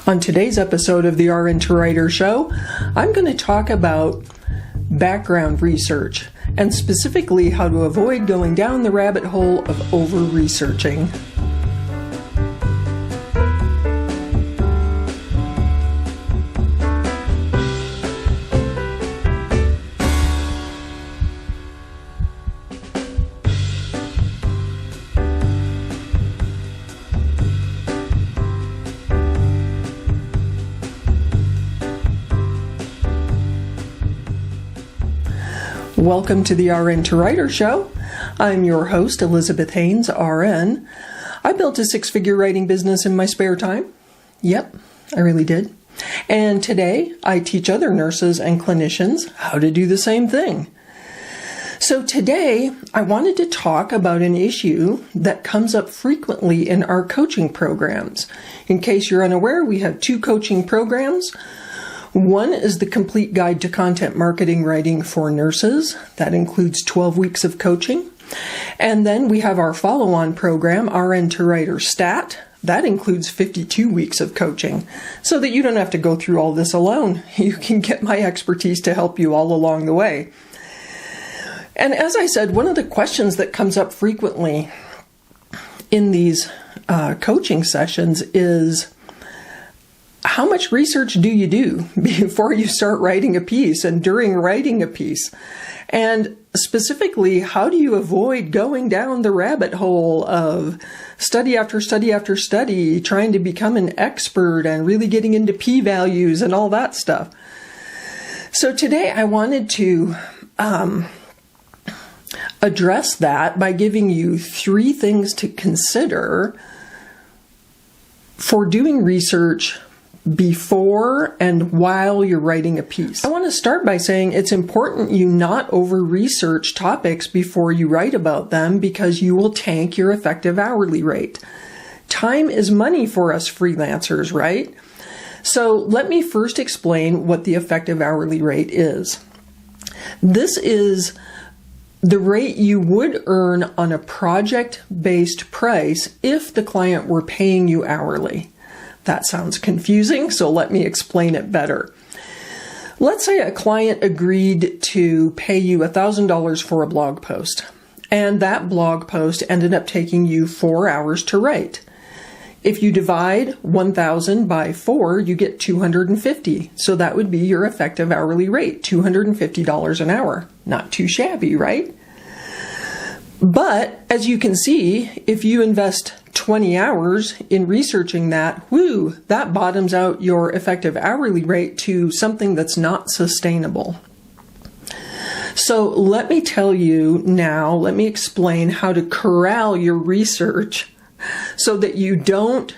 On today's episode of the RN2writer Show, I'm going to talk about background research and specifically how to avoid going down the rabbit hole of over-researching. Welcome to the RN2writer Show. I'm your host, Elizabeth Hanes RN. I built a six-figure writing business in my spare time. Yep, I really did. And today, I teach other nurses and clinicians how to do the same thing. So today, I wanted to talk about an issue that comes up frequently in our coaching programs. In case you're unaware, we have two coaching programs. One is the Complete Guide to Content Marketing Writing for Nurses. That includes 12 weeks of coaching. And then we have our follow-on program, RN2writer Stat. That includes 52 weeks of coaching, so that you don't have to go through all this alone. You can get my expertise to help you all along the way. And as I said, one of the questions that comes up frequently in these coaching sessions is, how much research do you do before you start writing a piece and during writing a piece? And specifically, how do you avoid going down the rabbit hole of study after study after study, trying to become an expert and really getting into p-values and all that stuff? So today I wanted to address that by giving you three things to consider for doing research before and while you're writing a piece. I want to start by saying it's important you not over-research topics before you write about them, because you will tank your effective hourly rate. Time is money for us freelancers, right? So let me first explain what the effective hourly rate is. This is the rate you would earn on a project-based price if the client were paying you hourly. That sounds confusing, so let me explain it better. Let's say a client agreed to pay you $1,000 for a blog post, and that blog post ended up taking you 4 hours to write. If you divide 1,000 by 4, you get $250. So that would be your effective hourly rate, $250 an hour. Not too shabby, right? But as you can see, if you invest 20 hours in researching that, that bottoms out your effective hourly rate to something that's not sustainable. So let me tell you now, let me explain how to corral your research so that you don't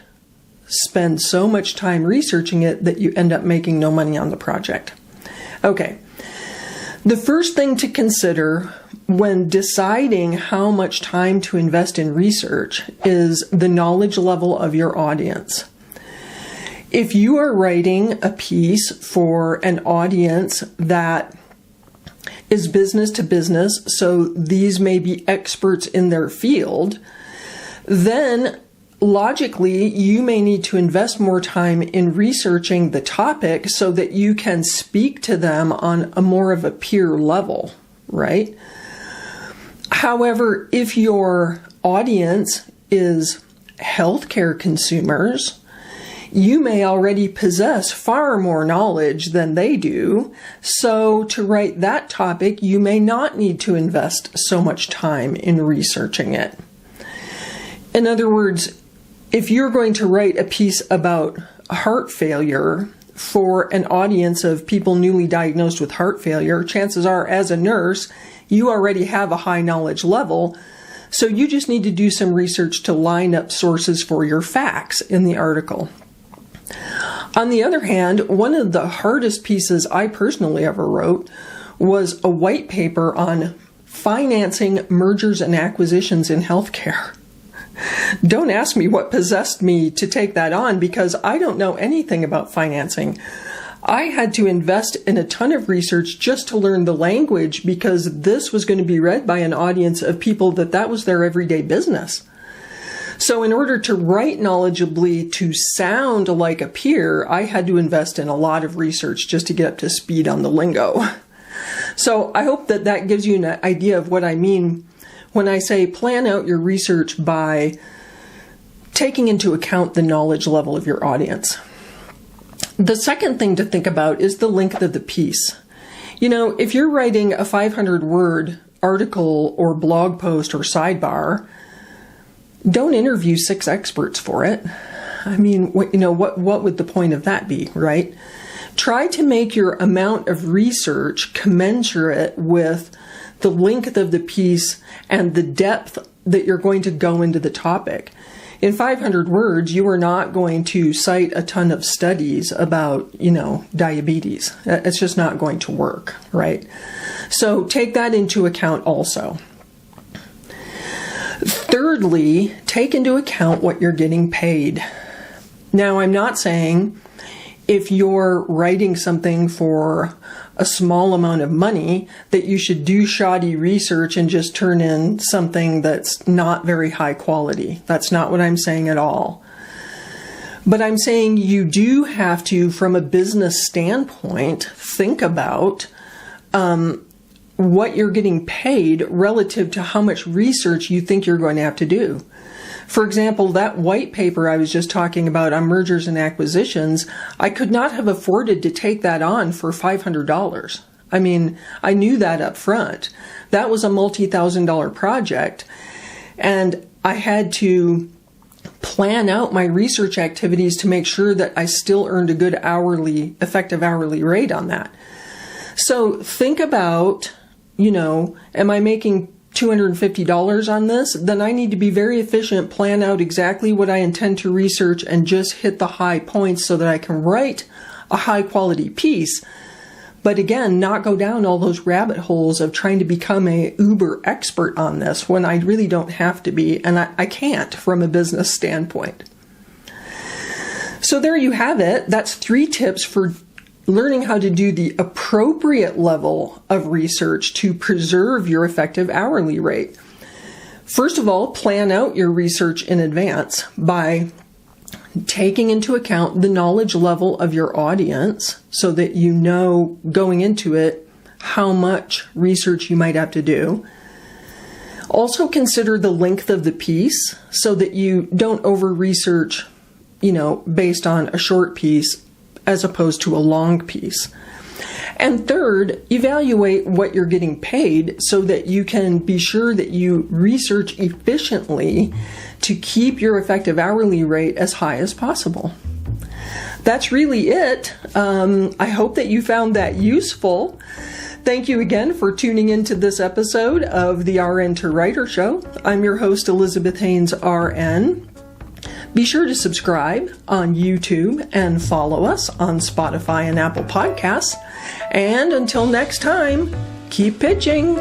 spend so much time researching it that you end up making no money on the project. Okay. The first thing to consider when deciding how much time to invest in research is the knowledge level of your audience. If you are writing a piece for an audience that is business to business, so these may be experts in their field, then logically, you may need to invest more time in researching the topic so that you can speak to them on a more of a peer level, right? However, if your audience is healthcare consumers, you may already possess far more knowledge than they do. So to write that topic, you may not need to invest so much time in researching it. In other words, if you're going to write a piece about heart failure for an audience of people newly diagnosed with heart failure, chances are, as a nurse, you already have a high knowledge level, so you just need to do some research to line up sources for your facts in the article. On the other hand, one of the hardest pieces I personally ever wrote was a white paper on financing mergers and acquisitions in healthcare. Don't ask me what possessed me to take that on, because I don't know anything about financing. I had to invest in a ton of research just to learn the language, because this was going to be read by an audience of people that was their everyday business. So in order to write knowledgeably to sound like a peer, I had to invest in a lot of research just to get up to speed on the lingo. So I hope that that gives you an idea of what I mean when I say plan out your research by taking into account the knowledge level of your audience. The second thing to think about is the length of the piece. You know, if you're writing a 500-word article or blog post or sidebar, don't interview 6 experts for it. I mean, what would the point of that be, right? Try to make your amount of research commensurate with the length of the piece and the depth that you're going to go into the topic. In 500 words, you are not going to cite a ton of studies about, diabetes. It's just not going to work, right? So take that into account also. Thirdly, take into account what you're getting paid. Now, I'm not saying if you're writing something for a small amount of money that you should do shoddy research and just turn in something that's not very high quality. That's not what I'm saying at all. But I'm saying you do have to, from a business standpoint, think about what you're getting paid relative to how much research you think you're going to have to do. For example, that white paper I was just talking about on mergers and acquisitions, I could not have afforded to take that on for $500. I mean, I knew that up front. That was a multi-$1,000 project, and I had to plan out my research activities to make sure that I still earned a good effective hourly rate on that. So think about, am I making $250 on this? Then I need to be very efficient, plan out exactly what I intend to research, and just hit the high points so that I can write a high quality piece. But again, not go down all those rabbit holes of trying to become a uber expert on this when I really don't have to be, and I can't from a business standpoint. So there you have it. That's 3 tips for learning how to do the appropriate level of research to preserve your effective hourly rate. First of all, plan out your research in advance by taking into account the knowledge level of your audience so that you know going into it how much research you might have to do. Also consider the length of the piece so that you don't over-research, based on a short piece as opposed to a long piece. And third, evaluate what you're getting paid so that you can be sure that you research efficiently to keep your effective hourly rate as high as possible. That's really it. I hope that you found that useful. Thank you again for tuning into this episode of the RN2writer Show. I'm your host, Elizabeth Hanes RN. Be sure to subscribe on YouTube and follow us on Spotify and Apple Podcasts. And until next time, keep pitching.